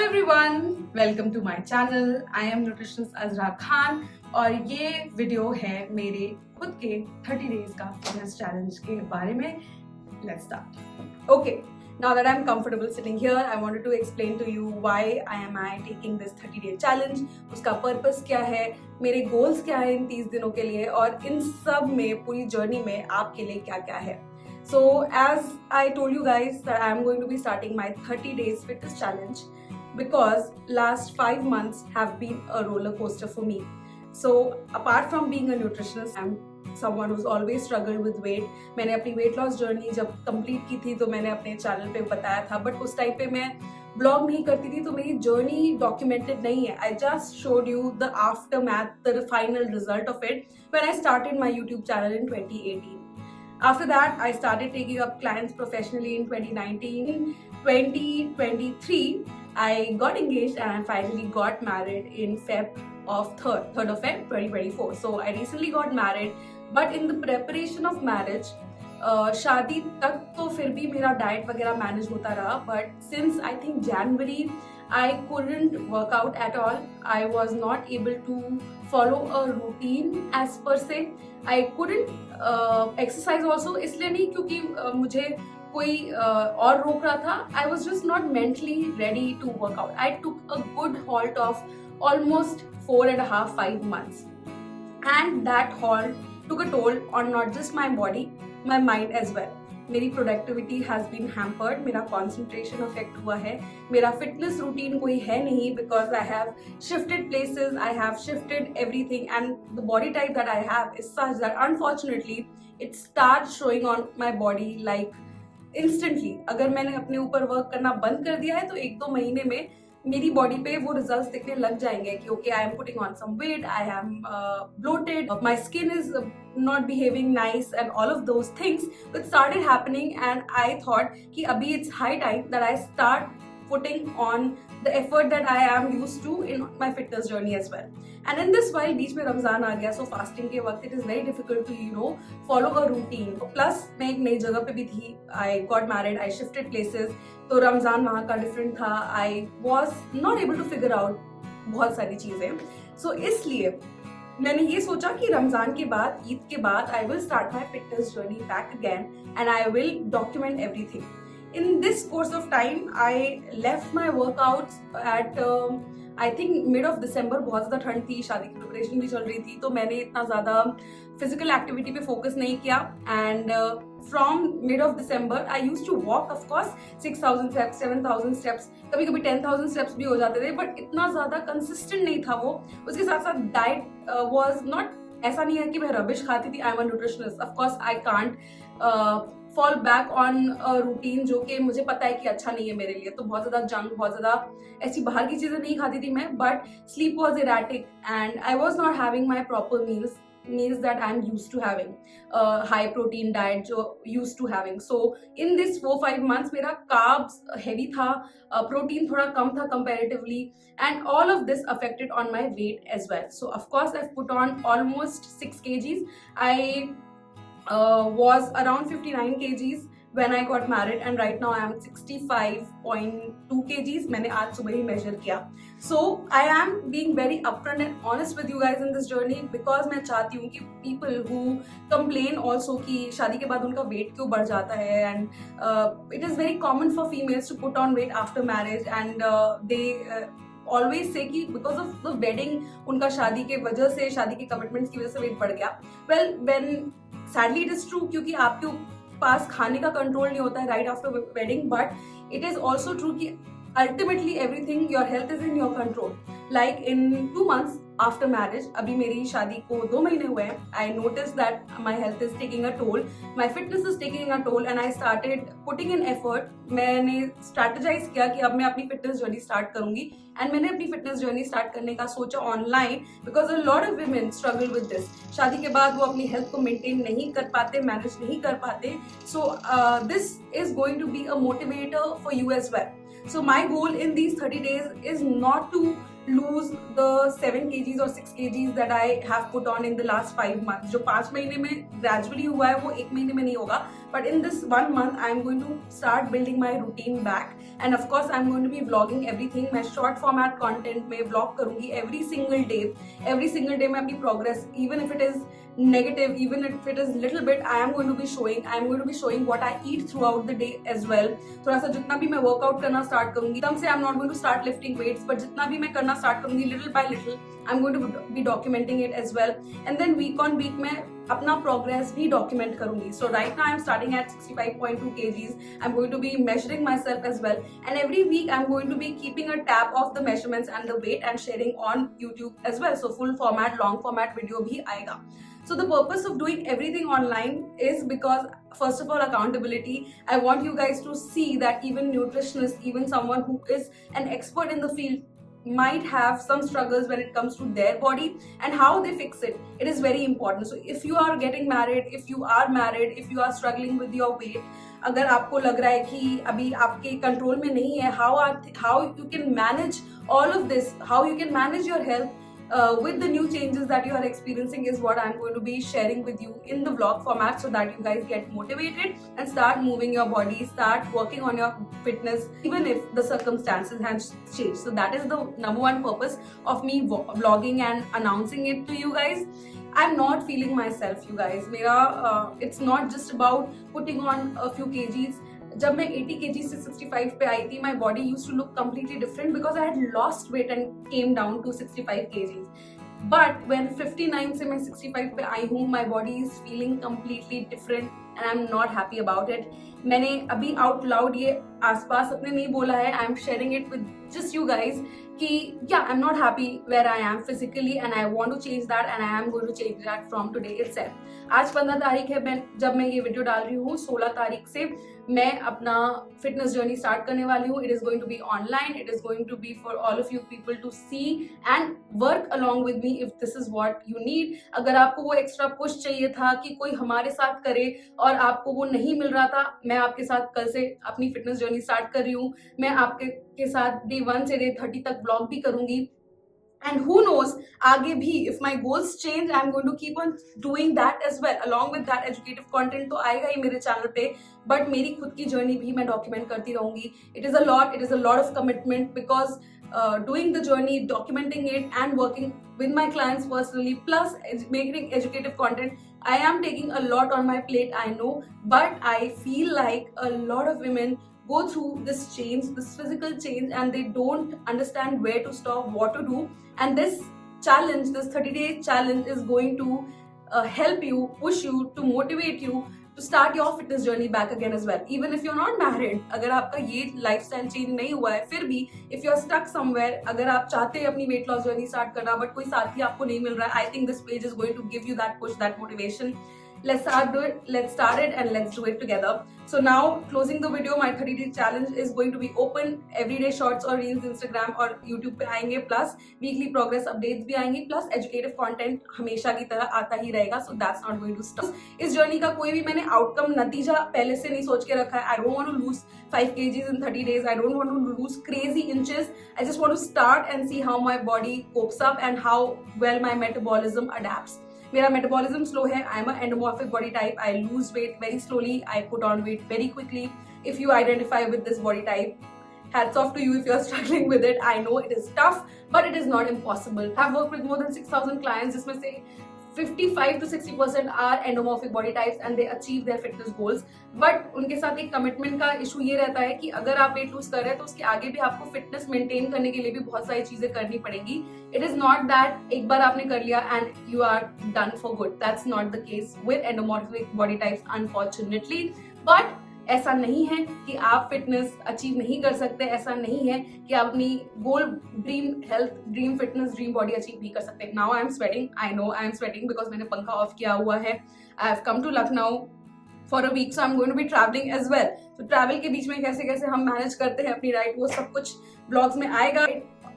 Everyone, welcome to my channel. I am nutritionist Azra Khan और ये video है मेरे खुद के 30 डेज का फिटनेस चैलेंज के बारे में। Let's start. Okay, now that I'm comfortable sitting here, I wanted to explain to you why am I taking this 30-day challenge, उसका पर्पस क्या है, मेरे गोल्स क्या है इन 30 दिनों के लिए और इन सब में पूरी जर्नी में आपके लिए क्या क्या है। So as I told you guys that I am going to be starting my 30 days fitness challenge because last 5 months have been a roller coaster for me. So apart from being a nutritionist, I'm someone who's always struggled with weight. मैंने अपनी weight loss journey जब complete की थी तो मैंने अपने channel पे बताया था, बट उस टाइम पे मैं ब्लॉग नहीं करती थी तो मेरी जर्नी डॉक्यूमेंटेड नहीं है। I just showed you the aftermath, the final result of it when I started my YouTube channel in 2018. After that, I started taking up clients professionally in 2019. 2023, I got engaged and I finally got married in Feb of 3rd of Feb 2024. So I recently got married, but in the preparation of marriage, शादी तक तो फिर भी मेरा diet वगैरह manage होता रहा, but since I think January I couldn't work out at all. I was not able to follow a routine as per se. I couldn't exercise also, इसलिए नहीं क्योंकि मुझे कोई और रोक रहा था. I was just not mentally ready to work out. I took a good halt of almost 4.5-5 months, and that halt took a toll on not just my body, my mind as well. मेरी productivity has been hampered, मेरा concentration affect हुआ है, मेरा fitness routine कोई है नहीं because I have shifted places, I have shifted everything and the body type that I have is such that unfortunately it start showing on my body like instantly. अगर मैंने अपने ऊपर वर्क करना बंद कर दिया है तो 1-2 महीने में मेरी बॉडी पे वो रिजल्ट्स दिखने लग जाएंगे कि okay I am putting on some weight, I am bloated, my skin is not behaving nice and all of those things. It started happening and I thought कि अभी it's high time that I start putting on the effort that I am used to in my fitness journey as well. And in this while बीच में रमजान आ गया, so fasting के वक्त it is very difficult to follow a routine. Plus मैं एक नई जगह पे भी थी, I got married, I shifted places, तो रमजान वहाँ का different था, I was not able to figure out बहुत सारी चीजें. So इसलिए मैंने ये सोचा कि रमजान के बाद, ईद के बाद I will start my fitness journey back again and I will document everything. In this course of time I left my workouts at I think mid of December. बहुत ज़्यादा ठंड थी, शादी की प्रिपरेशन भी चल रही थी, तो मैंने इतना ज़्यादा फिजिकल एक्टिविटी पे फोकस नहीं किया. And from mid of December I use to walk of course 6,000 steps, 7,000 steps, कभी कभी 10,000 स्टेप्स भी हो जाते थे, बट इतना ज़्यादा कंसिस्टेंट नहीं था वो. उसके साथ साथ डाइट वॉज नॉट, ऐसा नहीं है कि मैं रबिश खाती थी. I am a nutritionist, of course I can't fall back on a routine जो कि मुझे पता है कि अच्छा नहीं है मेरे लिए. तो बहुत ज़्यादा जंक, बहुत ज़्यादा ऐसी बाहर की चीज़ें नहीं खाती थी मैं, but sleep was erratic and I was not having my proper meals that I'm used to having, high protein diet जो used to having. So in this 4-5 months मेरा carbs heavy था, protein थोड़ा कम था comparatively, and all of this affected on my weight as well. So of course I've put on almost 6 kgs. I was around 59 kgs when I got married and right now I am 65.2 kgs. मैंने आज सुबह ही measure किया. So I am being very upfront and honest with you guys in this journey because मैं चाहती हूँ कि people who complain also कि शादी के बाद उनका weight क्यों बढ़ जाता है, and it is very common for females to put on weight after marriage and they always say कि because of the wedding उनका शादी के वजह से, शादी के commitments की वजह से weight बढ़ गया. Well, when sadly it is true क्योंकि आपके पास खाने का कंट्रोल नहीं होता है right after wedding, but it is also true कि ultimately everything, your health is in your control. Like in 2 months after marriage, अभी मेरी शादी को 2 महीने हुए हैं, I notice that my health is taking a toll, my fitness is taking a toll and I started putting in effort. मैंने strategize किया कि अब मैं अपनी फिटनेस जर्नी स्टार्ट करूंगी एंड मैंने अपनी फिटनेस जर्नी स्टार्ट करने का सोचा online because a lot of women struggle with this. शादी के बाद वो अपनी हेल्थ को मेंटेन नहीं कर पाते, मैनेज नहीं कर पाते. So this is going to be a motivator for you as well. So my goal in these 30 days is not to lose the 7 kgs or 6 kgs that I have put on in the last 5 months. जो 5 महीने में gradually हुआ है वो 1 महीने में नहीं होगा, but in this 1 month I am going to start building my routine back, and of course I am going to be vlogging everything. मैं short format content में vlog करूँगी every single day मैं अपनी progress, even if it is negative, even if it is little bit, I am going to be showing what I eat throughout the day as well. थोड़ा सा जितना भी मैं workout करना start करूंगी, तब से I am not going to start lifting weights, but जितना भी मैं करना start करूंगी little by little, I am going to be documenting it as well, and then week on week मैं अपना progress भी document करूंगी. So right now I am starting at 65.2 kgs. I am going to be measuring myself as well, and every week I am going to be keeping a tab of the measurements and the weight and sharing on YouTube as well. So full format, long format video भी आएगा. So the purpose of doing everything online is because, first of all, accountability. I want you guys to see that even nutritionists, even someone who is an expert in the field, might have some struggles when it comes to their body and how they fix it. It is very important. So if you are getting married, if you are married, if you are struggling with your weight, अगर आपको लग रहा है कि अभी आपके control में नहीं है, how you can manage all of this, how you can manage your health with the new changes that you are experiencing is what I'm going to be sharing with you in the vlog format, so that you guys get motivated and start moving your body, start working on your fitness even if the circumstances have changed. So that is the number one purpose of me vlogging and announcing it to you guys. I'm not feeling myself, you guys. It's not just about putting on a few kgs. जब मैं 80 kg से 65 पे आई थी, my body used to look completely different because I had lost weight and came down to 65 kgs. But when 59 से मैं 65 पे आई हूँ, my body is feeling completely different and I'm not happy about it. मैंने अभी out loud ये आसपास अपने नहीं बोला है. I'm sharing it with just you guys कि yeah, I'm not happy where I am physically and I want to change that, and I am going to change that from today itself. आज 15 तारीख है, जब मैं ये video डाल रही हूँ. 16 तारीख से मैं अपना फिटनेस जर्नी स्टार्ट करने वाली हूँ. It is going to be online. It is going to be for all of you people to see and work along with me if this is what you need. अगर आपको वो extra push चाहिए था कि कोई हमारे साथ करे और आपको वो नहीं मिल रहा था, मैं आपके साथ कल से अपनी फिटनेस जर्नी स्टार्ट कर रही हूँ. मैं आपके साथ डे 1 से डे 30 तक ब्लॉग भी करूंगी. And who knows, आगे भी if my goals change, I'm going to keep on doing that as well. Along with that, educative content तो आएगा ही मेरे चैनल पे, but मेरी खुद की जर्नी भी मैं डॉक्यूमेंट करती रहूंगी. It is a lot of commitment because doing the journey, documenting it and working with my clients personally, plus making educative content, I am taking a lot on my plate, I know, but I feel like a lot of women go through this change, this physical change, and they don't understand where to stop, what to do. And this challenge, this 30-day challenge is going to help you, push you, to motivate you to start your fitness journey back again as well. Even if you're not married, अगर आपका ये lifestyle change नहीं हुआ है, फिर भी if you're stuck somewhere, अगर आप चाहते हैं अपनी weight loss journey start करना, but कोई साथी आपको नहीं मिल रहा है, I think this page is going to give you that push, that motivation. Let's start it and let's do it together. So now, closing the video, my 30-day challenge is going to be open. Everyday shorts और reels Instagram और YouTube पे आएंगे, plus weekly progress updates भी आएंगी, plus educative content हमेशा की तरह आता ही रहेगा. So that's not going to stop. इस जर्नी का कोई भी मैंने outcome, नतीजा पहले से नहीं सोच के रखा है. I don't want to lose 5 kgs in 30 days. I don't want to lose crazy inches. I just want to start and see how my body copes up and how well my metabolism adapts. मेरा metabolism slow है. I am endomorphic body type. I lose weight very slowly. I put on weight very quickly. If you identify with this body type, hats off to you if you are struggling with it. I know it is tough, but it is not impossible. I've worked with more than 6,000 clients, जिसमें से 55 to 60% are endomorphic body types and they achieve their fitness goals. But उनके साथ एक commitment का issue ये रहता है कि अगर आप वेट लूज कर रहे हैं तो उसके आगे भी आपको फिटनेस मेंटेन करने के लिए भी बहुत सारी चीजें करनी पड़ेंगी. इट इज नॉट दैट एक बार आपने कर लिया and you are done for good. That's not the case with endomorphic body types, unfortunately. But ऐसा नहीं है कि आप फिटनेस अचीव नहीं कर सकते. ऐसा नहीं है कि आप अपनी goal, dream health, dream fitness, dream body achieve नहीं कर सकते. Now I am sweating. I know I am sweating because मैंने पंखा ऑफ किया हुआ है. I have come to Lucknow for a week, so I am going to be travelling as well. तो travel के बीच में कैसे कैसे हम मैनेज करते हैं अपनी डाइट, वो सब कुछ ब्लॉग्स में आएगा.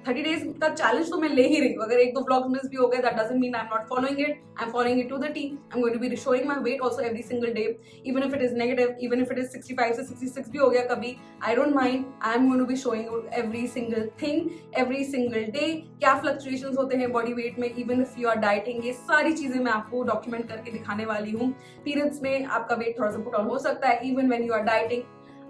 30 डेज का चैलेंज तो मैं ले ही रही हूँ. अगर एक दो व्लॉग्स मिस भी हो गए, that doesn't mean I'm not following it. I'm following it to the T. I'm going to be showing my weight also every single day, even if it is negative, even if it is 65 से 66 भी हो गया कभी, I don't mind. I'm going to be showing you every single thing, every single day. क्या fluctuations होते हैं body weight में, even if you are dieting, ये सारी चीजें मैं आपको डॉक्यूमेंट करके दिखाने वाली हूँ. पीरियड्स में आपका वेट थोड़ा सा पुट ऑन हो सकता है, even when you are dieting.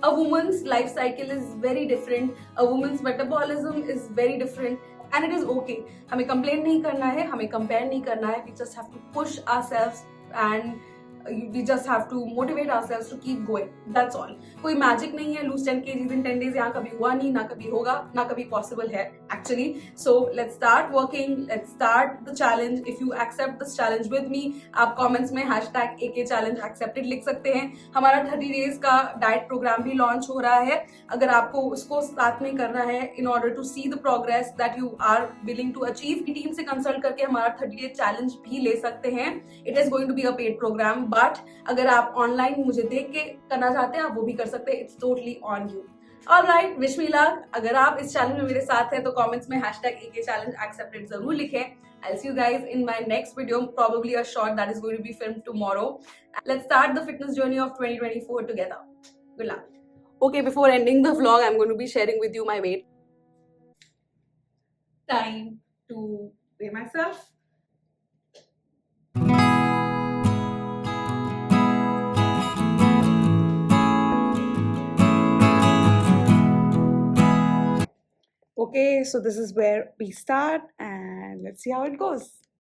A woman's life cycle is very different. A woman's metabolism is very different. And it is okay. हमें complain नहीं करना है, हमें compare नहीं करना है. We just have to push ourselves and we just have to motivate ourselves to keep going. That's all. कोई magic नहीं है. Lose 10 kgs in 10 days यहाँ कभी हुआ नहीं, ना कभी होगा, ना कभी possible है actually. So let's start working. Let's start the challenge. If you accept this challenge with me, आप comments में #AKChallengeAccepted लिख सकते हैं. हमारा 30 days का diet program भी launch हो रहा है. अगर आपको उसको साथ में करना है in order to see the progress that you are willing to achieve, team से कंसल्ट करके हमारा 30 day challenge भी ले सकते हैं. It is going to be a paid program. But अगर आप ऑनलाइन मुझे देख के करना चाहते हैं, आप वो भी कर सकते हैं. It's totally on you. Alright, wish me luck. अगर आप इस चैलेंज में मेरे साथ हैं तो कमेंट्स में #AKChallengeAccepted जरूर लिखें. I'll see you guys in my next video, probably a short that is going to be filmed tomorrow. Let's start the fitness journey of 2024 together. Good luck. Okay, before ending the vlog, I'm going to be sharing with you my weight. Time to weigh myself. Okay, so this is where we start and let's see how it goes.